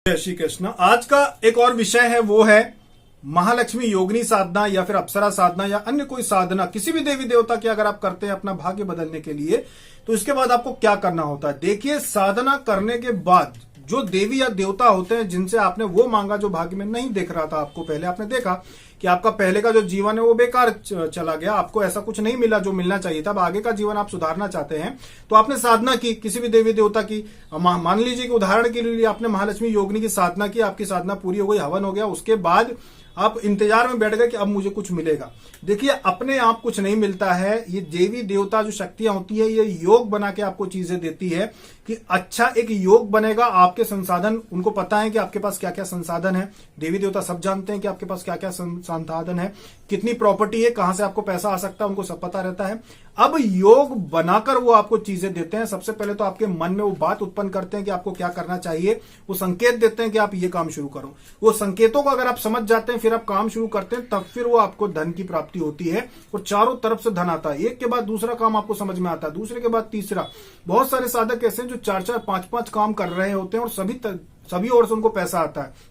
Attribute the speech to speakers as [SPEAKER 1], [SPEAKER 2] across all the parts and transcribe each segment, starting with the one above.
[SPEAKER 1] जय श्री कृष्ण। आज का एक और विषय है, वो है महालक्ष्मी योगिनी साधना या फिर अप्सरा साधना या अन्य कोई साधना किसी भी देवी देवता की अगर आप करते हैं अपना भाग्य बदलने के लिए, तो इसके बाद आपको क्या करना होता है। देखिए, साधना करने के बाद जो देवी या देवता होते हैं जिनसे आपने वो मांगा जो भाग्य में नहीं दिख रहा था, आपको पहले आपने देखा कि आपका पहले का जो जीवन है वो बेकार चला गया, आपको ऐसा कुछ नहीं मिला जो मिलना चाहिए था, अब आगे का जीवन आप सुधारना चाहते हैं, तो आपने साधना की किसी भी देवी देवता की। मान लीजिए कि उदाहरण के लिए आपने महालक्ष्मी योगिनी की साधना की, आपकी साधना पूरी हो गई, हवन हो गया, उसके बाद आप इंतजार में बैठ गए कि अब मुझे कुछ मिलेगा। देखिए, अपने आप कुछ नहीं मिलता है। ये देवी देवता जो शक्तियां होती है, ये योग बना के आपको चीजें देती है कि अच्छा एक योग बनेगा। आपके संसाधन उनको पता है कि आपके पास क्या क्या संसाधन है, देवी देवता सब जानते हैं कि आपके पास क्या क्या संसाधन है, कितनी प्रॉपर्टी है, कहां से आपको पैसा आ सकता है, उनको सब पता रहता है। अब योग बनाकर वो आपको चीजें देते हैं। सबसे पहले तो आपके मन में वो बात उत्पन्न करते हैं कि आपको क्या करना चाहिए, वो संकेत देते हैं कि आप ये काम शुरू करो। वो संकेतों को अगर आप समझ जाते हैं, फिर आप काम शुरू करते हैं, तब फिर वो आपको धन की प्राप्ति होती है और चारों तरफ से धन आता है। एक के बाद दूसरा काम आपको समझ में आता है, दूसरे के बाद तीसरा। बहुत सारे साधक ऐसे हैं जो 4-4, 5-5 काम कर रहे होते हैं और सभी ओर से उनको पैसा आता है।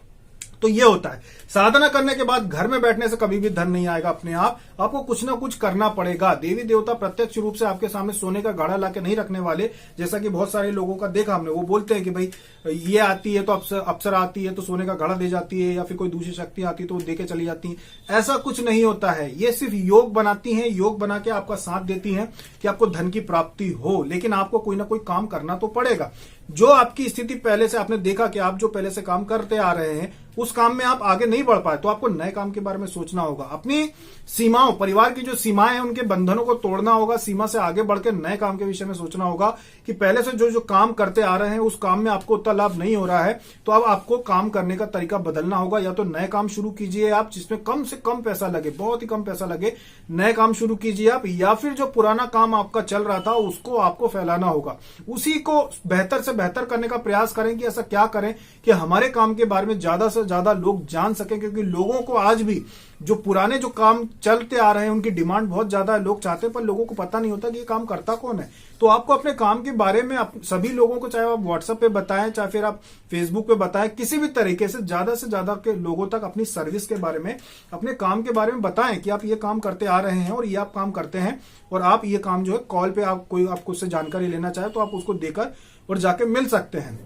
[SPEAKER 1] तो ये होता है, साधना करने के बाद घर में बैठने से कभी भी धन नहीं आएगा अपने आप, आपको कुछ ना कुछ करना पड़ेगा। देवी देवता प्रत्यक्ष रूप से आपके सामने सोने का घड़ा लाके नहीं रखने वाले, जैसा कि बहुत सारे लोगों का देखा हमने। वो बोलते हैं कि भाई ये आती है तो अप्सरा आती है तो सोने का घड़ा दे जाती है, या फिर कोई दूसरी शक्ति आती है तो वो दे के चली जाती है। ऐसा कुछ नहीं होता है। ये सिर्फ योग बनाती है, योग बना के आपका साथ देती है कि आपको धन की प्राप्ति हो, लेकिन आपको कोई ना कोई काम करना तो पड़ेगा। जो आपकी स्थिति पहले से आपने देखा कि आप जो पहले से काम करते आ रहे हैं उस काम में आप आगे नहीं बढ़ पाए, तो आपको नए काम के बारे में सोचना होगा। अपनी सीमाओं, परिवार की जो सीमाएं हैं उनके बंधनों को तोड़ना होगा, सीमा से आगे बढ़कर नए काम के विषय में सोचना होगा कि पहले से जो जो काम करते आ रहे हैं उस काम में आपको उतना लाभ नहीं हो रहा है, तो अब आपको काम करने का तरीका बदलना होगा। या तो नए काम शुरू कीजिए आप जिसमें कम से कम पैसा लगे, बहुत ही कम पैसा लगे, नए काम शुरू कीजिए आप, या फिर जो पुराना काम आपका चल रहा था उसको आपको फैलाना होगा, उसी को बेहतर से बेहतर करने का प्रयास करें कि ऐसा क्या करें कि हमारे काम के बारे में ज्यादा से ज्यादा लोग जान सकें। क्योंकि लोगों को आज भी जो पुराने जो काम चलते आ रहे हैं उनकी डिमांड बहुत ज्यादा है, लोग चाहते हैं, पर लोगों को पता नहीं होता कि ये काम करता कौन है। तो आपको अपने काम के बारे में सभी लोगों को, चाहे आप व्हाट्सएप पे बताएं, चाहे फिर आप फेसबुक पे बताएं, किसी भी तरीके से ज्यादा के लोगों तक अपनी सर्विस के बारे में, अपने काम के बारे में बताएं कि आप ये काम करते आ रहे हैं और ये आप काम करते हैं, और आप ये काम जो है कॉल पे आपको उससे जानकारी लेना चाहे तो आप उसको देकर और जाके मिल सकते हैं।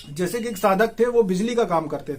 [SPEAKER 1] जैसे कि एक साधक थे, वो बिजली का काम करते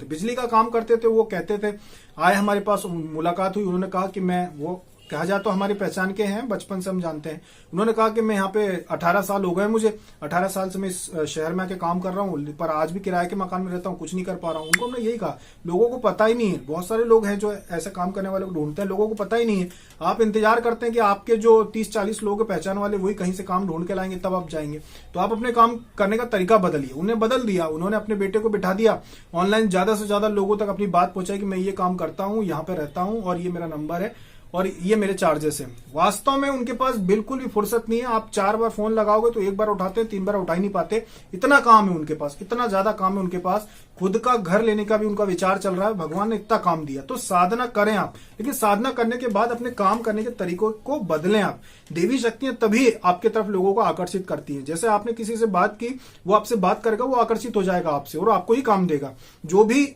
[SPEAKER 1] थे, वो कहते थे, आए हमारे पास, मुलाकात हुई, उन्होंने कहा कि मैं, वो कहा जाए तो हमारी पहचान के हैं, बचपन से हम जानते हैं। उन्होंने कहा कि मैं यहाँ पे 18 साल हो गए मुझे, 18 साल से मैं इस शहर में आके काम कर रहा हूँ, पर आज भी किराए के मकान में रहता हूँ, कुछ नहीं कर पा रहा हूँ। उनको हमने यही कहा, लोगों को पता ही नहीं है। बहुत सारे लोग हैं जो ऐसे काम करने वाले को ढूंढते हैं, लोगों को पता ही नहीं है। आप इंतजार करते हैं कि आपके जो 30-40 लोग पहचान वाले वही कहीं से काम ढूंढ के लाएंगे तब आप जाएंगे। तो आप अपने काम करने का तरीका बदलिए। उन्हें बदल दिया, उन्होंने अपने बेटे को बिठा दिया, ऑनलाइन ज्यादा से ज्यादा लोगों तक अपनी बात पहुंचाई कि मैं ये काम करता हूँ, यहाँ पे रहता हूँ और ये मेरा नंबर है और ये मेरे चार्जेस हैं। वास्तव में उनके पास बिल्कुल भी फुर्सत नहीं है। आप 4 बार फोन लगाओगे तो 1 बार उठाते हैं, 3 बार उठा ही नहीं पाते। इतना काम है उनके पास, इतना ज्यादा काम है उनके पास। खुद का घर लेने का भी उनका विचार चल रहा है। भगवान ने इतना काम दिया, तो साधना करें आप, लेकिन साधना करने के बाद अपने काम करने के तरीकों को बदलें आप। देवी शक्तियां तभी आपके तरफ लोगों को आकर्षित करती हैं। जैसे आपने किसी से बात की, वो आपसे बात करेगा, वो आकर्षित हो जाएगा आपसे और आपको ही काम देगा। जो भी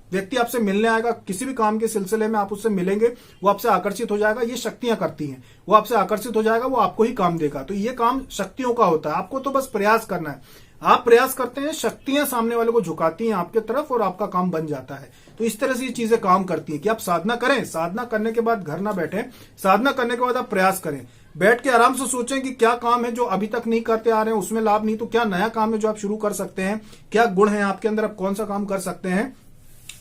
[SPEAKER 1] व्यक्ति आपसे मिलने आएगा, किसी भी काम के सिलसिले में आप उससे मिलेंगे, वो आपसे आकर्षित हो जाएगा। ये शक्तियां करती हैं, वो आपसे आकर्षित हो जाएगा, वो आपको ही काम देगा। तो ये काम शक्तियों का होता है, आपको तो बस प्रयास करना है। आप प्रयास करते हैं, शक्तियां सामने वाले को झुकाती हैं आपके तरफ और आपका काम बन जाता है। तो इस तरह से ये चीजें काम करती हैं कि आप साधना करें, साधना करने के बाद घर ना बैठे, साधना करने के बाद आप प्रयास करें। बैठ के आराम से सोचें कि क्या काम है जो अभी तक नहीं करते आ रहे हैं, उसमें लाभ नहीं, तो क्या नया काम है जो आप शुरू कर सकते हैं, क्या गुण है आपके अंदर, आप कौन सा काम कर सकते हैं,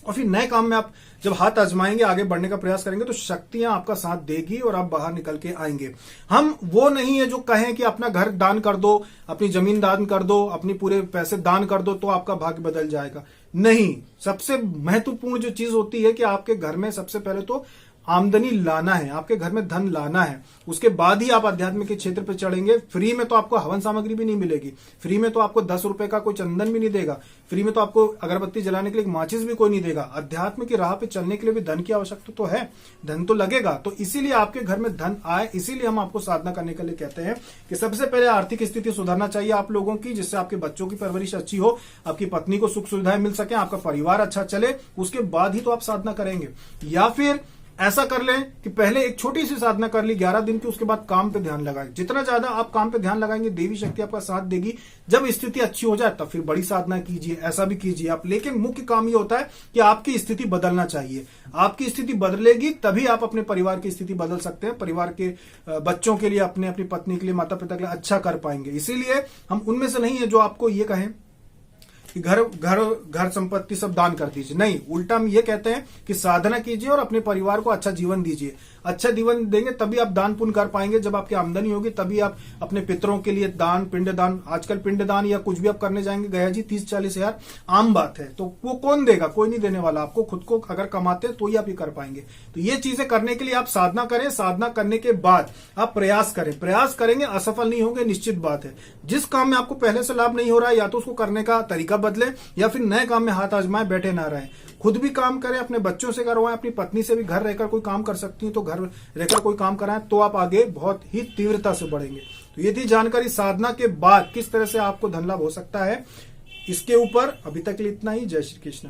[SPEAKER 1] और फिर नए काम में आप जब हाथ आजमाएंगे, आगे बढ़ने का प्रयास करेंगे, तो शक्तियां आपका साथ देगी और आप बाहर निकल के आएंगे। हम वो नहीं है जो कहें कि अपना घर दान कर दो, अपनी जमीन दान कर दो, अपनी पूरे पैसे दान कर दो तो आपका भाग्य बदल जाएगा। नहीं, सबसे महत्वपूर्ण जो चीज होती है कि आपके घर में सबसे पहले तो आमदनी लाना है, आपके घर में धन लाना है, उसके बाद ही आप आध्यात्म के क्षेत्र पर चढ़ेंगे। फ्री में तो आपको हवन सामग्री भी नहीं मिलेगी, फ्री में तो आपको 10 रुपए का कोई चंदन भी नहीं देगा, फ्री में तो आपको अगरबत्ती जलाने के लिए माचिस भी कोई नहीं देगा। अध्यात्म की राह पे चलने के लिए भी धन की आवश्यकता तो है, धन तो लगेगा। तो इसीलिए आपके घर में धन आए, इसीलिए हम आपको साधना करने के लिए कहते हैं कि सबसे पहले आर्थिक स्थिति सुधारना चाहिए आप लोगों की, जिससे आपके बच्चों की परवरिश अच्छी हो, आपकी पत्नी को सुख सुविधाएं मिल सके, आपका परिवार अच्छा चले, उसके बाद ही तो आप साधना करेंगे। या फिर ऐसा कर लें कि पहले एक छोटी सी साधना कर ली 11 दिन की, उसके बाद काम पे ध्यान लगाएं। जितना ज्यादा आप काम पे ध्यान लगाएंगे, देवी शक्ति आपका साथ देगी। जब स्थिति अच्छी हो जाए तब फिर बड़ी साधना कीजिए, ऐसा भी कीजिए आप। लेकिन मुख्य काम ये होता है कि आपकी स्थिति बदलना चाहिए। आपकी स्थिति बदलेगी तभी आप अपने परिवार की स्थिति बदल सकते हैं, परिवार के बच्चों के लिए, अपनी पत्नी के लिए, माता पिता के लिए अच्छा कर पाएंगे। इसीलिए हम उनमें से नहीं है जो आपको ये कहें कि घर संपत्ति सब दान कर दीजिए, नहीं, उल्टा हम ये कहते हैं कि साधना कीजिए और अपने परिवार को अच्छा जीवन दीजिए। अच्छा जीवन देंगे तभी आप दान पुण्य कर पाएंगे। जब आपकी आमदनी होगी तभी आप अपने पितरों के लिए दान, पिंड दान, आजकल पिंड दान या कुछ भी आप करने जाएंगे गया जी 30-40 हजार आम बात है, तो वो कौन देगा? कोई नहीं देने वाला। आपको खुद को अगर कमाते हैं तो ही आप ये कर पाएंगे। तो ये चीजें करने के लिए आप साधना करें। साधना करने के बाद आप प्रयास करें, प्रयास करेंगे, असफल नहीं होंगे, निश्चित बात है। जिस काम में आपको पहले से लाभ नहीं हो रहा है, या तो उसको करने का तरीका बदले या फिर नए काम में हाथ आजमाए, बैठे ना रहे। खुद भी काम करें, अपने बच्चों से करवाएं, अपनी पत्नी से भी घर रहकर कोई काम कर सकती हैं तो घर रहकर कोई काम कराएं, तो आप आगे बहुत ही तीव्रता से बढ़ेंगे। तो ये थी जानकारी साधना के बाद किस तरह से आपको धन लाभ हो सकता है। इसके ऊपर अभी तक इतना ही। जय श्री कृष्ण।